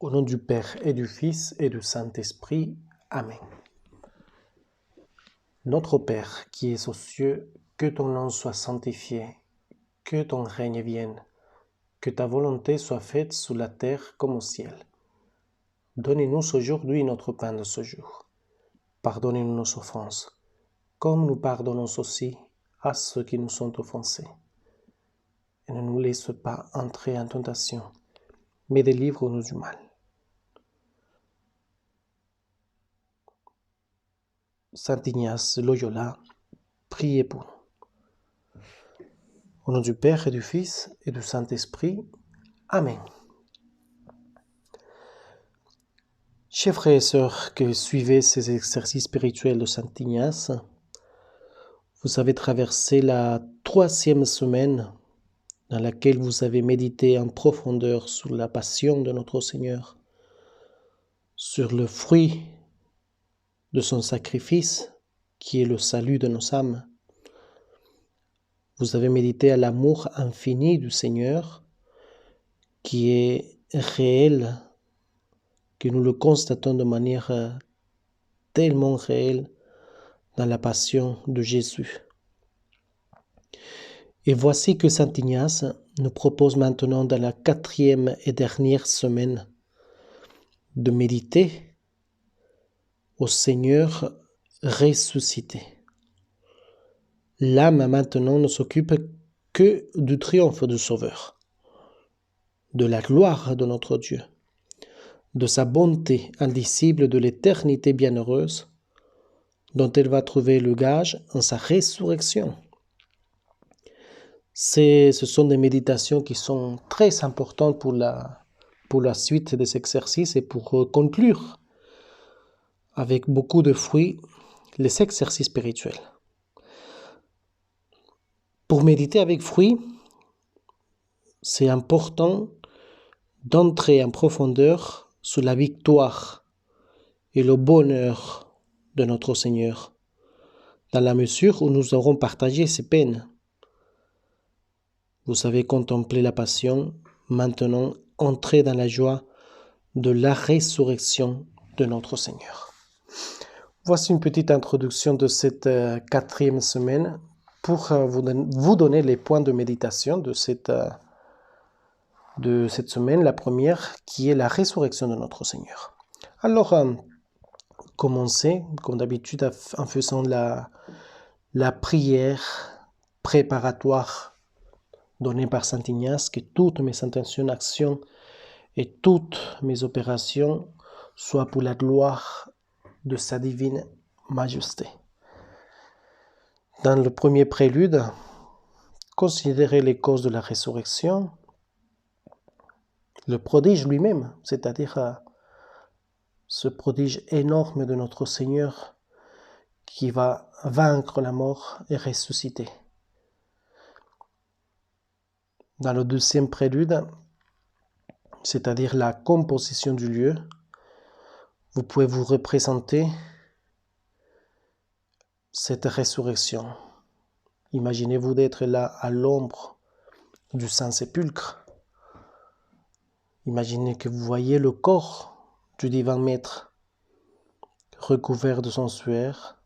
Au nom du Père et du Fils et du Saint-Esprit. Amen. Notre Père qui es aux cieux, que ton nom soit sanctifié, que ton règne vienne, que ta volonté soit faite sur la terre comme au ciel. Donne-nous aujourd'hui notre pain de ce jour. Pardonnez-nous nos offenses, comme nous pardonnons aussi à ceux qui nous sont offensés. Et ne nous laisse pas entrer en tentation, mais délivre-nous du mal. Saint Ignace de Loyola, priez pour nous. Au nom du Père et du Fils et du Saint-Esprit. Amen. Chers frères et sœurs qui suivez ces exercices spirituels de Saint Ignace, vous avez traversé la 3e semaine dans laquelle vous avez médité en profondeur sur la passion de notre Seigneur, sur le fruit de son sacrifice qui est le salut de nos âmes. Vous avez médité à l'amour infini du Seigneur qui est réel, que nous le constatons de manière tellement réelle dans la passion de Jésus. Et voici que Saint Ignace nous propose maintenant dans la 4e et dernière semaine de méditer au Seigneur ressuscité. L'âme maintenant ne s'occupe que du triomphe du Sauveur, de la gloire de notre Dieu, de sa bonté indicible de l'éternité bienheureuse, dont elle va trouver le gage en sa résurrection. Ce sont des méditations qui sont très importantes pour la suite des exercices et pour conclure avec beaucoup de fruits les exercices spirituels. Pour méditer avec fruits, c'est important d'entrer en profondeur sur la victoire et le bonheur de notre Seigneur, dans la mesure où nous aurons partagé ses peines. Vous savez contempler la passion, maintenant entrer dans la joie de la résurrection de notre Seigneur. Voici une petite introduction de cette 4e semaine pour vous donner les points de méditation de cette semaine, la première qui est la résurrection de notre Seigneur. Alors, commencez comme d'habitude en faisant la prière préparatoire donnée par Saint Ignace, que toutes mes intentions, actions et toutes mes opérations soient pour la gloire de sa divine majesté. Dans le premier prélude, considérez les causes de la résurrection, le prodige lui-même, c'est-à-dire ce prodige énorme de notre Seigneur qui va vaincre la mort et ressusciter. Dans le deuxième prélude, c'est-à-dire la composition du lieu, vous pouvez vous représenter cette résurrection. Imaginez-vous d'être là à l'ombre du Saint-Sépulcre. Imaginez que vous voyez le corps du divin Maître recouvert de son suaire.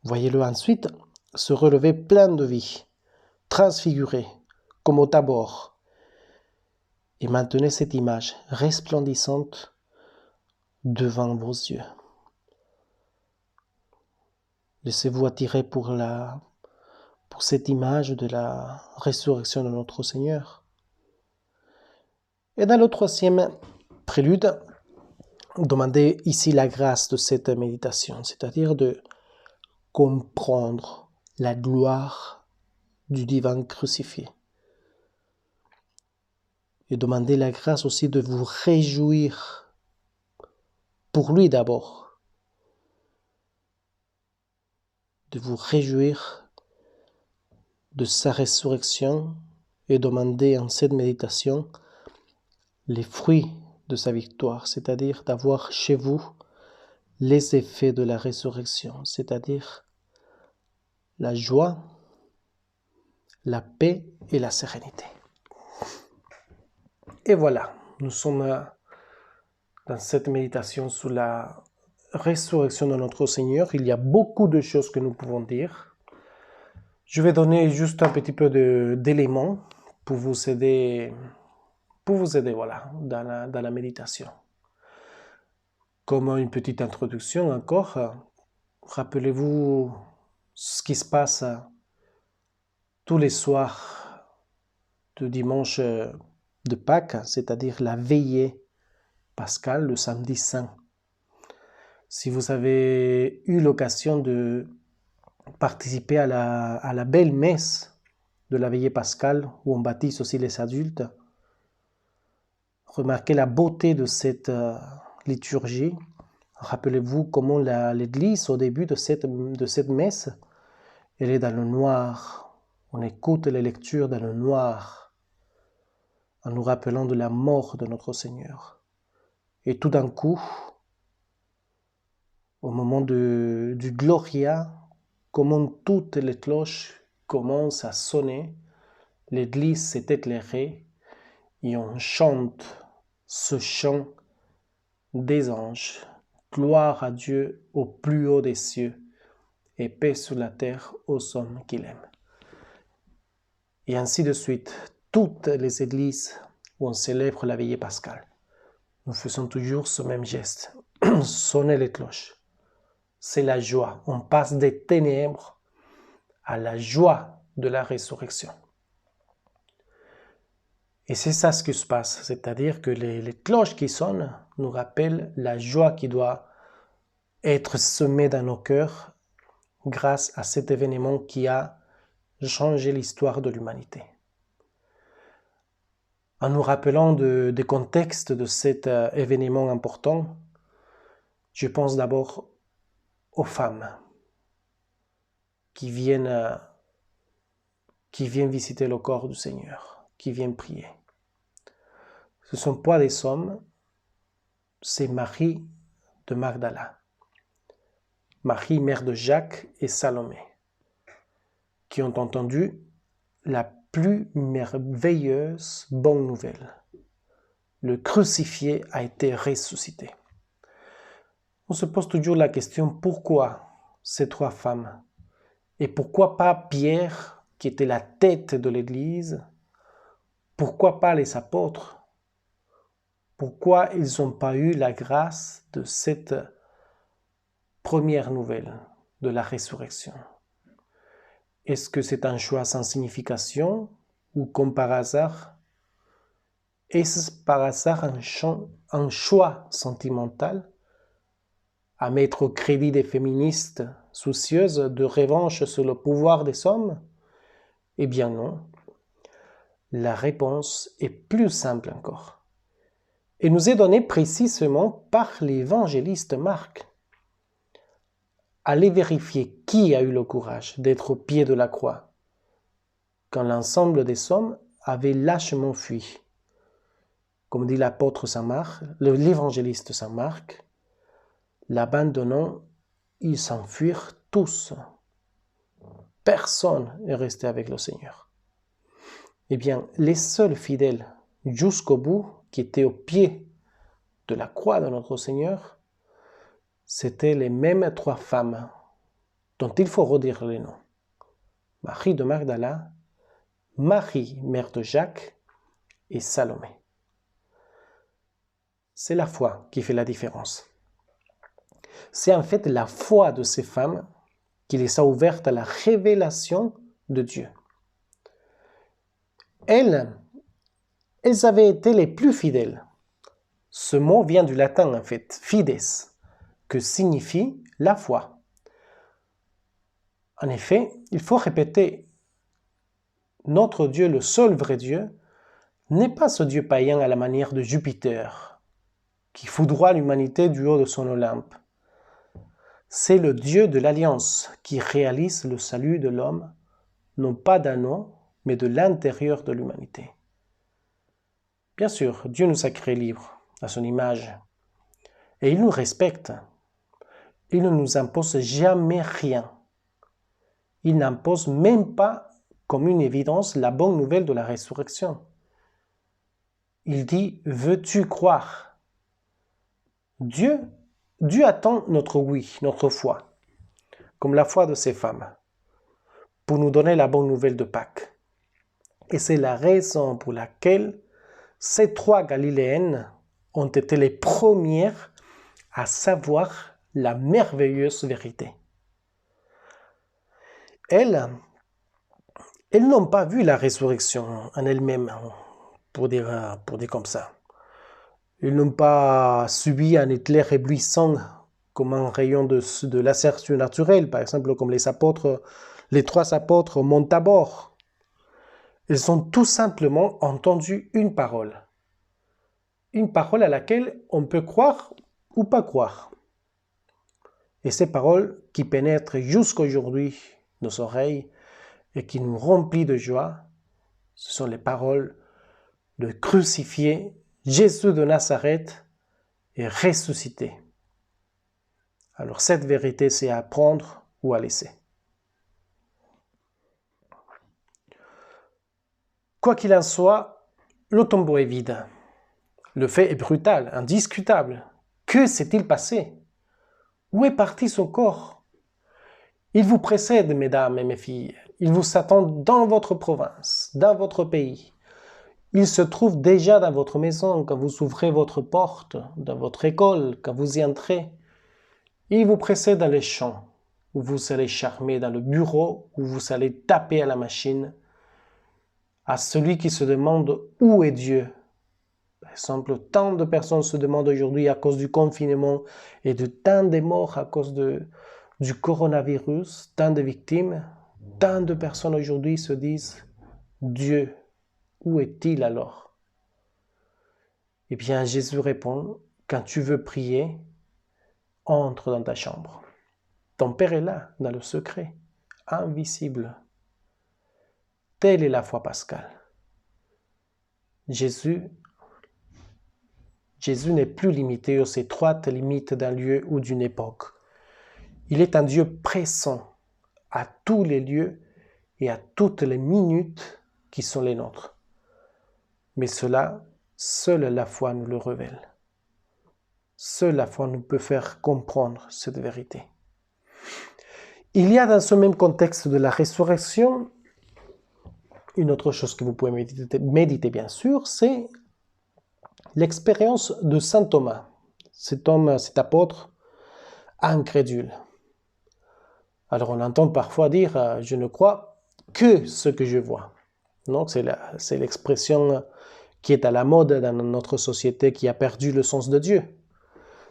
Voyez-le ensuite se relever plein de vie, transfiguré, comme au Tabor. Et maintenez cette image resplendissante devant vos yeux. Laissez-vous attirer pour cette image de la résurrection de notre Seigneur. Et dans le 3e prélude, demandez ici la grâce de cette méditation, c'est-à-dire de comprendre la gloire du divin crucifié. Et demandez la grâce aussi de vous réjouir pour lui d'abord. De vous réjouir de sa résurrection et demander en cette méditation les fruits de sa victoire, c'est-à-dire d'avoir chez vous les effets de la résurrection, c'est-à-dire la joie, la paix et la sérénité. Et voilà, nous sommes dans cette méditation sur la résurrection de notre Seigneur. Il y a beaucoup de choses que nous pouvons dire. Je vais donner juste un petit peu d'éléments pour vous aider, voilà, dans la méditation. Comme une petite introduction encore, rappelez-vous ce qui se passe tous les soirs de dimanche de Pâques, c'est-à-dire la veillée pascale, le samedi saint. Si vous avez eu l'occasion de participer à la belle messe de la veillée pascale, où on baptise aussi les adultes, remarquez la beauté de cette liturgie. Rappelez-vous comment l'Église, au début de cette messe, elle est dans le noir. On écoute les lectures dans le noir, en nous rappelant de la mort de notre Seigneur. Et tout d'un coup, au moment du Gloria, comment toutes les cloches commencent à sonner, l'Église s'est éclairée et on chante ce chant des anges. Gloire à Dieu au plus haut des cieux et paix sur la terre aux hommes qu'il aime. Et ainsi de suite, toutes les églises où on célèbre la veillée pascale, nous faisons toujours ce même geste, sonner les cloches. C'est la joie, on passe des ténèbres à la joie de la résurrection. Et c'est ça ce qui se passe, c'est-à-dire que les cloches qui sonnent nous rappellent la joie qui doit être semée dans nos cœurs grâce à cet événement qui a changé l'histoire de l'humanité. En nous rappelant des contextes de cet événement important, je pense d'abord aux femmes qui viennent visiter le corps du Seigneur, qui viennent prier. Ce ne sont pas des hommes, c'est Marie de Magdala, Marie, mère de Jacques et Salomé, qui ont entendu la plus merveilleuse bonne nouvelle. Le crucifié a été ressuscité. On se pose toujours la question, pourquoi ces trois femmes? Et pourquoi pas Pierre, qui était la tête de l'Église? Pourquoi pas les apôtres? Pourquoi ils n'ont pas eu la grâce de cette première nouvelle de la résurrection? Est-ce que c'est un choix sans signification ou comme par hasard? Est-ce par hasard un choix sentimental à mettre au crédit des féministes soucieuses de revanche sur le pouvoir des hommes? Eh bien non. La réponse est plus simple encore. Et nous est donnée précisément par l'évangéliste Marc. Allez vérifier qui a eu le courage d'être au pied de la croix, quand l'ensemble des hommes avaient lâchement fui. Comme dit l'apôtre Saint Marc, l'évangéliste Saint Marc, l'abandonnant, ils s'enfuirent tous. Personne n'est resté avec le Seigneur. Eh bien, les seuls fidèles jusqu'au bout, qui étaient au pied de la croix de notre Seigneur, c'étaient les mêmes trois femmes dont il faut redire les noms. Marie de Magdala, Marie, mère de Jacques, et Salomé. C'est la foi qui fait la différence. C'est en fait la foi de ces femmes qui les a ouvertes à la révélation de Dieu. Elles avaient été les plus fidèles. Ce mot vient du latin en fait, fides, que signifie la foi. En effet, il faut répéter, notre Dieu, le seul vrai Dieu, n'est pas ce Dieu païen à la manière de Jupiter, qui foudroie l'humanité du haut de son Olympe. C'est le Dieu de l'Alliance qui réalise le salut de l'homme, non pas d'un homme, mais de l'intérieur de l'humanité. Bien sûr, Dieu nous a créés libres, à son image, et il nous respecte. Il ne nous impose jamais rien. Il n'impose même pas comme une évidence la bonne nouvelle de la résurrection. Il dit « Veux-tu croire ?» Dieu attend notre oui, notre foi, comme la foi de ces femmes, pour nous donner la bonne nouvelle de Pâques. Et c'est la raison pour laquelle ces 3 Galiléennes ont été les premières à savoir la merveilleuse vérité. Elles n'ont pas vu la résurrection en elles-mêmes, pour dire comme ça. Ils n'ont pas subi un éclair éblouissant comme un rayon de laser surnaturel, par exemple comme les 3 apôtres au mont Tabor. Ils ont tout simplement entendu une parole à laquelle on peut croire ou pas croire. Et ces paroles qui pénètrent jusqu'aujourd'hui nos oreilles et qui nous remplissent de joie, ce sont les paroles de crucifié Jésus de Nazareth est ressuscité. Alors cette vérité, c'est à prendre ou à laisser. Quoi qu'il en soit, le tombeau est vide. Le fait est brutal, indiscutable. Que s'est-il passé? Où est parti son corps? Il vous précède, mesdames et mes filles. Il vous attend dans votre province, dans votre pays. Il se trouve déjà dans votre maison quand vous ouvrez votre porte, dans votre école, quand vous y entrez. Il vous précède dans les champs, où vous allez charmer, dans le bureau, où vous allez taper à la machine. À celui qui se demande où est Dieu. Par exemple, tant de personnes se demandent aujourd'hui à cause du confinement et de tant de morts à cause du coronavirus, tant de victimes. Tant de personnes aujourd'hui se disent « Dieu, où est-il alors ?» Eh bien, Jésus répond « Quand tu veux prier, entre dans ta chambre. Ton Père est là, dans le secret, invisible. » Telle est la foi pascale. Jésus n'est plus limité aux étroites limites d'un lieu ou d'une époque. Il est un Dieu présent à tous les lieux et à toutes les minutes qui sont les nôtres. Mais cela, seule la foi nous le révèle. Seule la foi nous peut faire comprendre cette vérité. Il y a dans ce même contexte de la résurrection, une autre chose que vous pouvez méditer bien sûr, c'est l'expérience de saint Thomas, cet homme, cet apôtre incrédule. Alors on entend parfois dire « je ne crois que ce que je vois ». Donc c'est l'expression qui est à la mode dans notre société qui a perdu le sens de Dieu.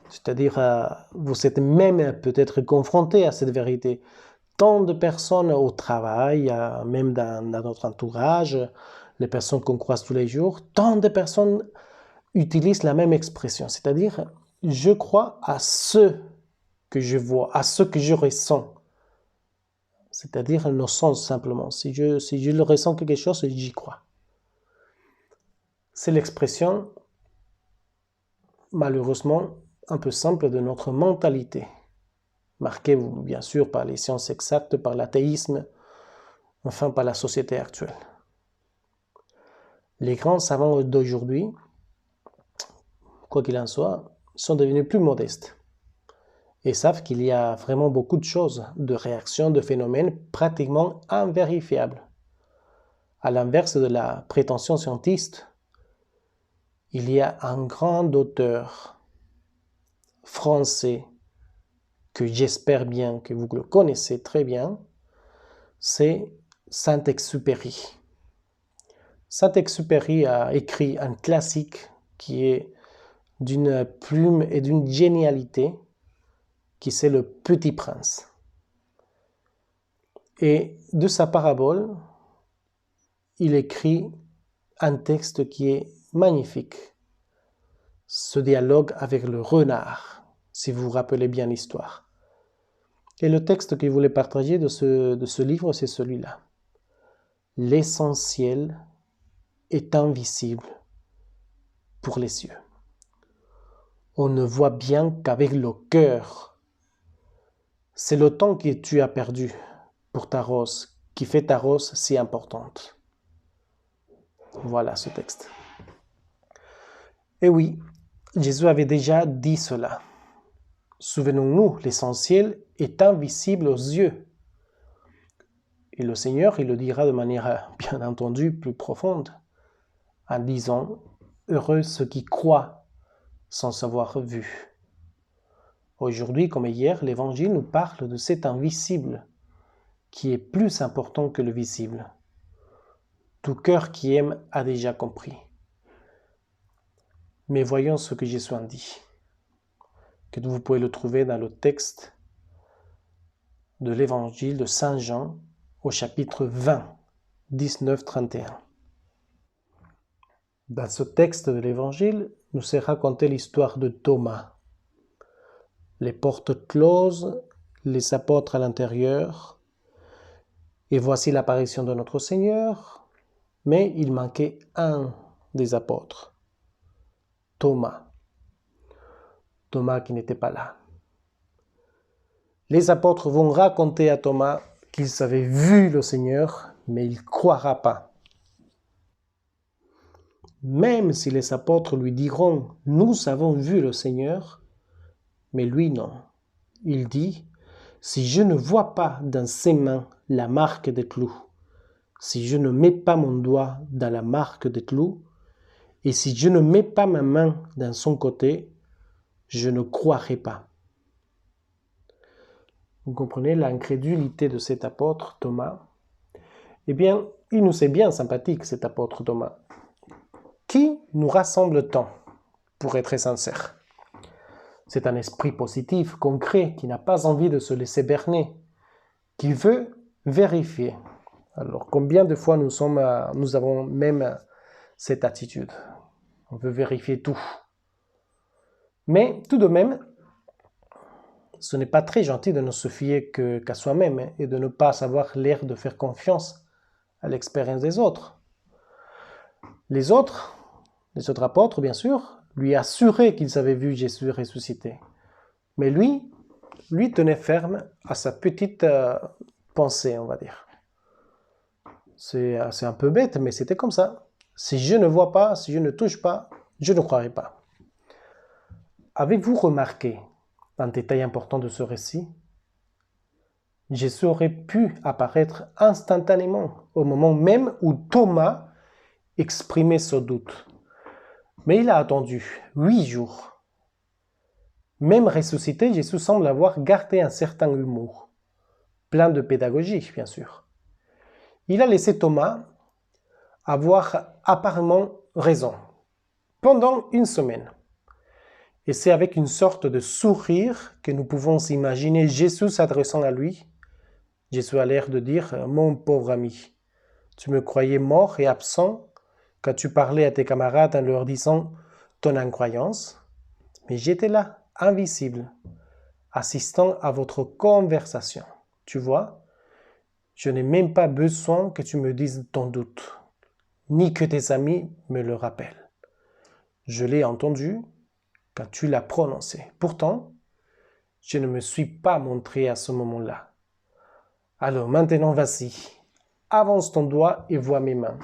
C'est-à-dire, vous êtes même peut-être confronté à cette vérité. Tant de personnes au travail, même dans notre entourage, les personnes qu'on croise tous les jours, tant de personnes utilisent la même expression. C'est-à-dire, je crois à ce que je vois, à ce que je ressens. C'est-à-dire nos sens simplement. Si je le ressens quelque chose, j'y crois. C'est l'expression, malheureusement, un peu simple de notre mentalité, marquée bien sûr par les sciences exactes, par l'athéisme, enfin par la société actuelle. Les grands savants d'aujourd'hui, quoi qu'il en soit, sont devenus plus modestes et savent qu'il y a vraiment beaucoup de choses, de réactions, de phénomènes pratiquement invérifiables. À l'inverse de la prétention scientiste, il y a un grand auteur français que j'espère bien que vous le connaissez très bien, c'est Saint-Exupéry. Saint-Exupéry a écrit un classique qui est d'une plume et d'une génialité, qui c'est le Petit Prince. Et de sa parabole, il écrit un texte qui est magnifique. Ce dialogue avec le renard, si vous vous rappelez bien l'histoire. Et le texte qu'il voulait partager de ce livre, c'est celui-là. L'essentiel est invisible pour les yeux. On ne voit bien qu'avec le cœur. C'est le temps que tu as perdu pour ta rose, qui fait ta rose si importante. Voilà ce texte. Et oui, Jésus avait déjà dit cela. Souvenons-nous, l'essentiel est invisible aux yeux. Et le Seigneur, il le dira de manière bien entendu plus profonde, en disant « Heureux ceux qui croient sans avoir vu ». Aujourd'hui, comme hier, l'Évangile nous parle de cet invisible qui est plus important que le visible. Tout cœur qui aime a déjà compris. Mais voyons ce que Jésus en dit, que vous pouvez le trouver dans le texte de l'Évangile de Saint Jean au chapitre 20, 19-31. Dans ce texte de l'Évangile, nous est racontée l'histoire de Thomas. Les portes closes, les apôtres à l'intérieur, et voici l'apparition de notre Seigneur, mais il manquait un des apôtres, Thomas. Thomas qui n'était pas là. Les apôtres vont raconter à Thomas qu'ils avaient vu le Seigneur, mais il ne croira pas. Même si les apôtres lui diront « Nous avons vu le Seigneur », mais lui non. Il dit « Si je ne vois pas dans ses mains la marque des clous, si je ne mets pas mon doigt dans la marque des clous, et si je ne mets pas ma main dans son côté, je ne croirai pas. » Vous comprenez l'incrédulité de cet apôtre Thomas? Eh bien, il nous est bien sympathique, cet apôtre Thomas. Qui nous rassemble tant, pour être sincère? C'est un esprit positif, concret, qui n'a pas envie de se laisser berner, qui veut vérifier. Alors, combien de fois nous avons même cette attitude? On veut vérifier tout. Mais tout de même, ce n'est pas très gentil de ne se fier qu'à soi-même et de ne pas avoir l'air de faire confiance à l'expérience des autres. Les autres apôtres, bien sûr, lui assuraient qu'ils avaient vu Jésus ressuscité. Mais lui tenait ferme à sa petite pensée, on va dire. C'est un peu bête, mais c'était comme ça. Si je ne vois pas, si je ne touche pas, je ne croirai pas. Avez-vous remarqué un détail important de ce récit? Jésus aurait pu apparaître instantanément, au moment même où Thomas exprimait ce doute. Mais il a attendu 8 jours. Même ressuscité, Jésus semble avoir gardé un certain humour, plein de pédagogie, bien sûr. Il a laissé Thomas avoir apparemment raison pendant une semaine. Et c'est avec une sorte de sourire que nous pouvons imaginer Jésus s'adressant à lui. Jésus a l'air de dire « Mon pauvre ami, tu me croyais mort et absent quand tu parlais à tes camarades en leur disant ton incroyance, mais j'étais là, invisible, assistant à votre conversation. Tu vois, je n'ai même pas besoin que tu me dises ton doute, ni que tes amis me le rappellent. Je l'ai entendu quand tu l'as prononcé. Pourtant, je ne me suis pas montré à ce moment-là. Alors maintenant, vas-y, avance ton doigt et vois mes mains.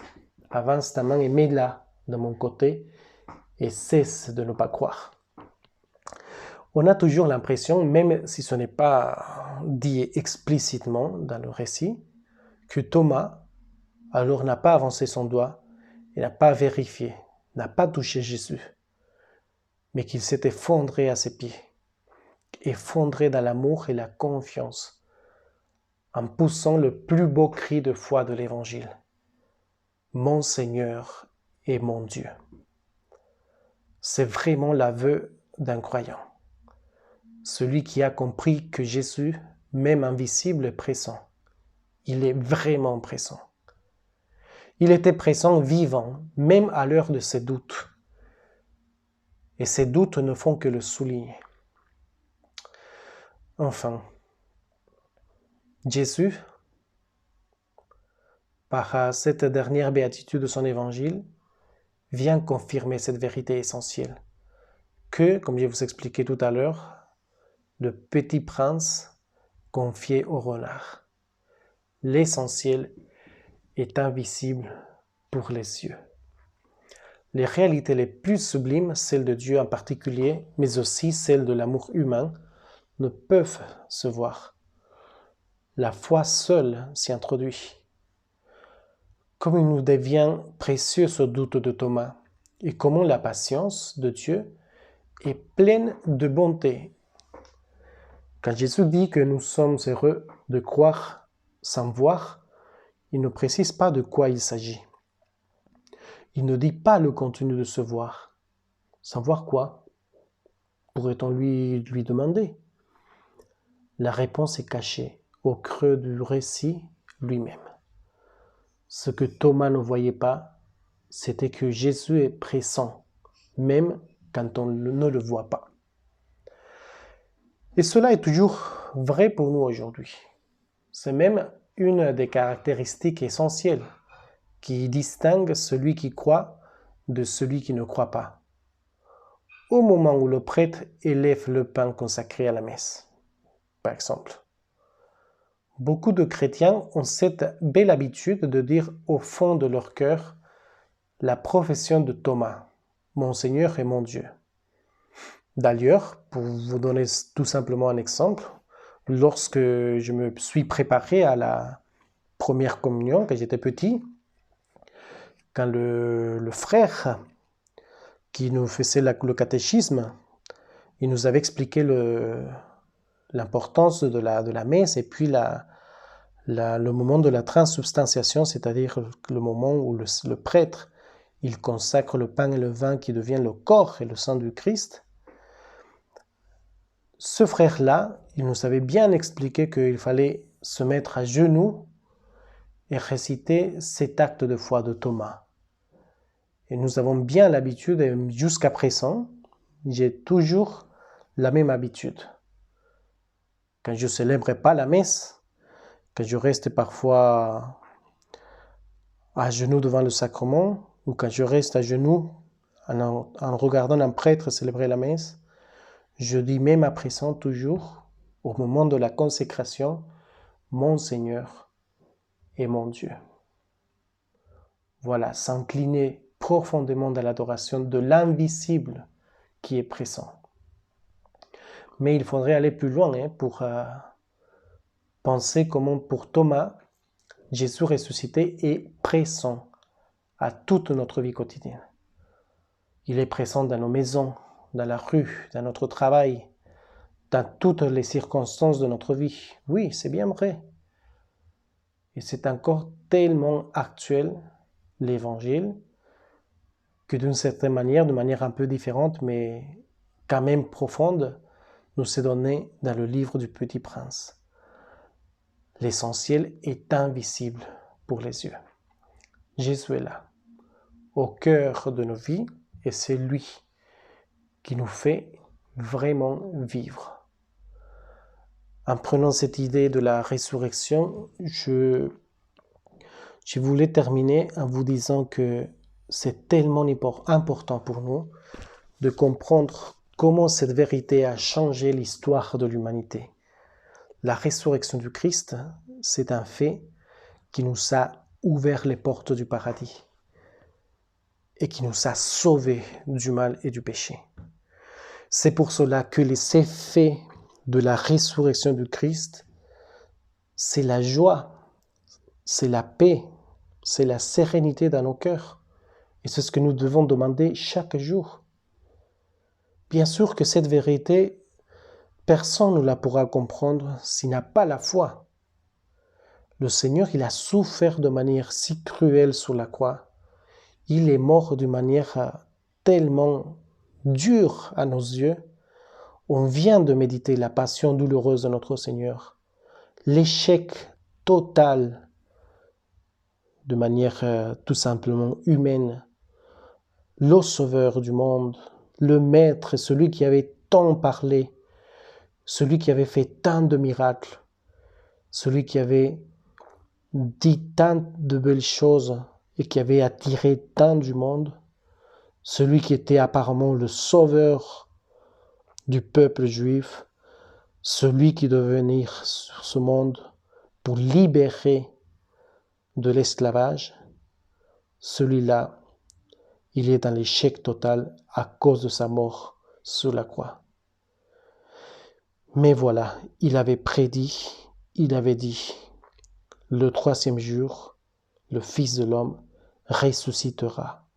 Avance ta main et mets-la de mon côté et cesse de ne pas croire. On a toujours l'impression, même si ce n'est pas dit explicitement dans le récit, que Thomas, alors n'a pas avancé son doigt et n'a pas vérifié, n'a pas touché Jésus, mais qu'il s'est effondré à ses pieds, effondré dans l'amour et la confiance, en poussant le plus beau cri de foi de l'Évangile. Mon Seigneur et mon Dieu. C'est vraiment l'aveu d'un croyant. Celui qui a compris que Jésus, même invisible, est présent. Il est vraiment présent. Il était présent, vivant, même à l'heure de ses doutes. Et ces doutes ne font que le souligner. Enfin, Jésus, par cette dernière béatitude de son évangile, vient confirmer cette vérité essentielle, que, comme je vous expliquais tout à l'heure, le petit prince confié au renard. L'essentiel est invisible pour les yeux. les réalités les plus sublimes, celles de Dieu en particulier, mais aussi celles de l'amour humain, ne peuvent se voir. La foi seule s'y introduit. Comme il nous devient précieux ce doute de Thomas, et comment la patience de Dieu est pleine de bonté. Quand Jésus dit que nous sommes heureux de croire sans voir, il ne précise pas de quoi il s'agit. Il ne dit pas le contenu de ce voir. Sans voir quoi? Pourrait-on lui demander? La réponse est cachée au creux du récit lui-même. Ce que Thomas ne voyait pas, c'était que Jésus est présent, même quand on ne le voit pas. Et cela est toujours vrai pour nous aujourd'hui. C'est même une des caractéristiques essentielles qui distingue celui qui croit de celui qui ne croit pas. Au moment où le prêtre élève le pain consacré à la messe, par exemple. Beaucoup de chrétiens ont cette belle habitude de dire au fond de leur cœur la profession de Thomas, mon Seigneur et mon Dieu. D'ailleurs, pour vous donner tout simplement un exemple, lorsque je me suis préparé à la première communion, quand j'étais petit, quand le frère qui nous faisait le catéchisme, il nous avait expliqué l'importance de la messe et puis le moment de la transsubstantiation, c'est-à-dire le moment où le prêtre il consacre le pain et le vin qui deviennent le corps et le sang du Christ. Ce frère-là, il nous avait bien expliqué qu'il fallait se mettre à genoux et réciter cet acte de foi de Thomas. Et nous avons bien l'habitude, et jusqu'à présent, j'ai toujours la même habitude. Quand je ne célèbre pas la messe, quand je reste parfois à genoux devant le sacrement, ou quand je reste à genoux en regardant un prêtre célébrer la messe, je dis même à présent toujours, au moment de la consécration, mon Seigneur et mon Dieu. Voilà, s'incliner profondément dans l'adoration de l'invisible qui est présent. Mais il faudrait aller plus loin pour penser comment pour Thomas, Jésus ressuscité est présent à toute notre vie quotidienne. Il est présent dans nos maisons, dans la rue, dans notre travail, dans toutes les circonstances de notre vie. Oui, c'est bien vrai. Et c'est encore tellement actuel, l'Évangile, que d'une certaine manière, de manière un peu différente, mais quand même profonde, nous est donné dans le livre du Petit Prince. L'essentiel est invisible pour les yeux. Jésus est là, au cœur de nos vies, et c'est lui qui nous fait vraiment vivre. En prenant cette idée de la résurrection, je voulais terminer en vous disant que c'est tellement important pour nous de comprendre comment cette vérité a changé l'histoire de l'humanité. La résurrection du Christ, c'est un fait qui nous a ouvert les portes du paradis et qui nous a sauvés du mal et du péché. C'est pour cela que les effets de la résurrection du Christ, c'est la joie, c'est la paix, c'est la sérénité dans nos cœurs. Et c'est ce que nous devons demander chaque jour. Bien sûr que cette vérité, personne ne la pourra comprendre s'il n'a pas la foi. Le Seigneur, il a souffert de manière si cruelle sur la croix. Il est mort d'une manière tellement dure à nos yeux. On vient de méditer la passion douloureuse de notre Seigneur. L'échec total, de manière tout simplement humaine. Le sauveur du monde, le maître, celui qui avait tant parlé, celui qui avait fait tant de miracles, celui qui avait dit tant de belles choses et qui avait attiré tant du monde, celui qui était apparemment le sauveur du peuple juif, celui qui devait venir sur ce monde pour libérer de l'esclavage, celui-là, il est dans l'échec total à cause de sa mort sur la croix. Mais voilà, il avait prédit, il avait dit, le 3e jour, le Fils de l'homme ressuscitera.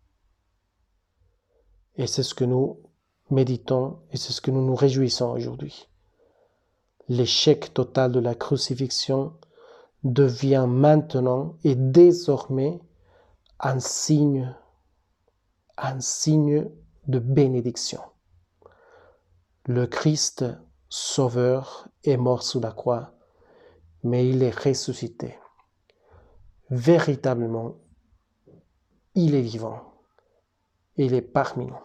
Et c'est ce que nous méditons et c'est ce que nous nous réjouissons aujourd'hui. L'échec total de la crucifixion devient maintenant et désormais un signe de bénédiction. Le Christ Sauveur est mort sous la croix, mais il est ressuscité. Véritablement, il est vivant. Il est parmi nous.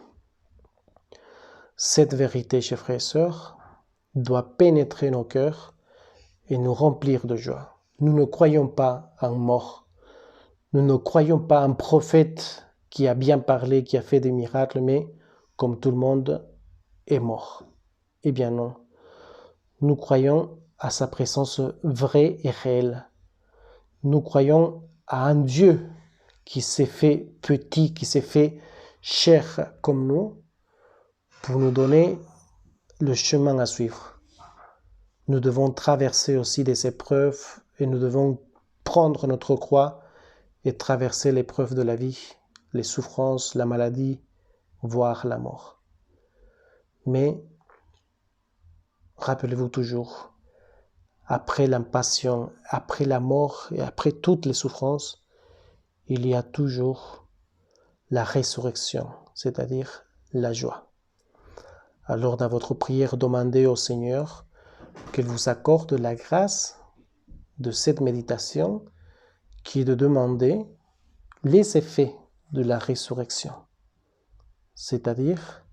Cette vérité, chers frères et sœurs, doit pénétrer nos cœurs et nous remplir de joie. Nous ne croyons pas en mort. Nous ne croyons pas en prophète qui a bien parlé, qui a fait des miracles, mais comme tout le monde est mort. Eh bien non. Nous croyons à sa présence vraie et réelle. Nous croyons à un Dieu qui s'est fait petit, qui s'est fait chair comme nous, pour nous donner le chemin à suivre. Nous devons traverser aussi des épreuves et nous devons prendre notre croix et traverser l'épreuve de la vie, les souffrances, la maladie, voire la mort. Mais rappelez-vous toujours, après l'impatience, après la mort et après toutes les souffrances, il y a toujours la résurrection, c'est-à-dire la joie. Alors dans votre prière, demandez au Seigneur qu'il vous accorde la grâce de cette méditation qui est de demander les effets de la résurrection, c'est-à-dire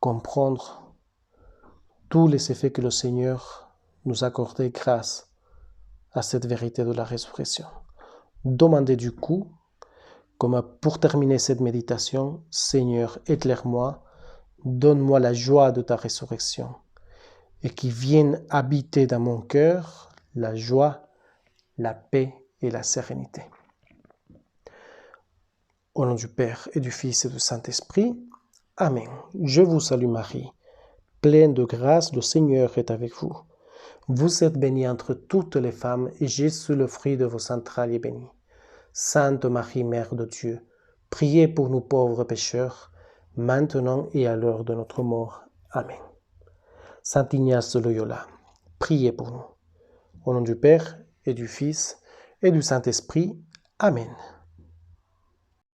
comprendre tous les effets que le Seigneur nous a accordés grâce à cette vérité de la résurrection. Demandez du coup, comme pour terminer cette méditation, Seigneur, éclaire-moi, donne-moi la joie de ta résurrection et qui vienne habiter dans mon cœur la joie, la paix et la sérénité. Au nom du Père et du Fils et du Saint-Esprit, Amen. Je vous salue Marie, pleine de grâce, le Seigneur est avec vous. Vous êtes bénie entre toutes les femmes et Jésus, le fruit de vos entrailles, est béni. Sainte Marie, Mère de Dieu, priez pour nous pauvres pécheurs, maintenant et à l'heure de notre mort. Amen. Saint Ignace de Loyola, priez pour nous. Au nom du Père et du Fils et du Saint-Esprit. Amen.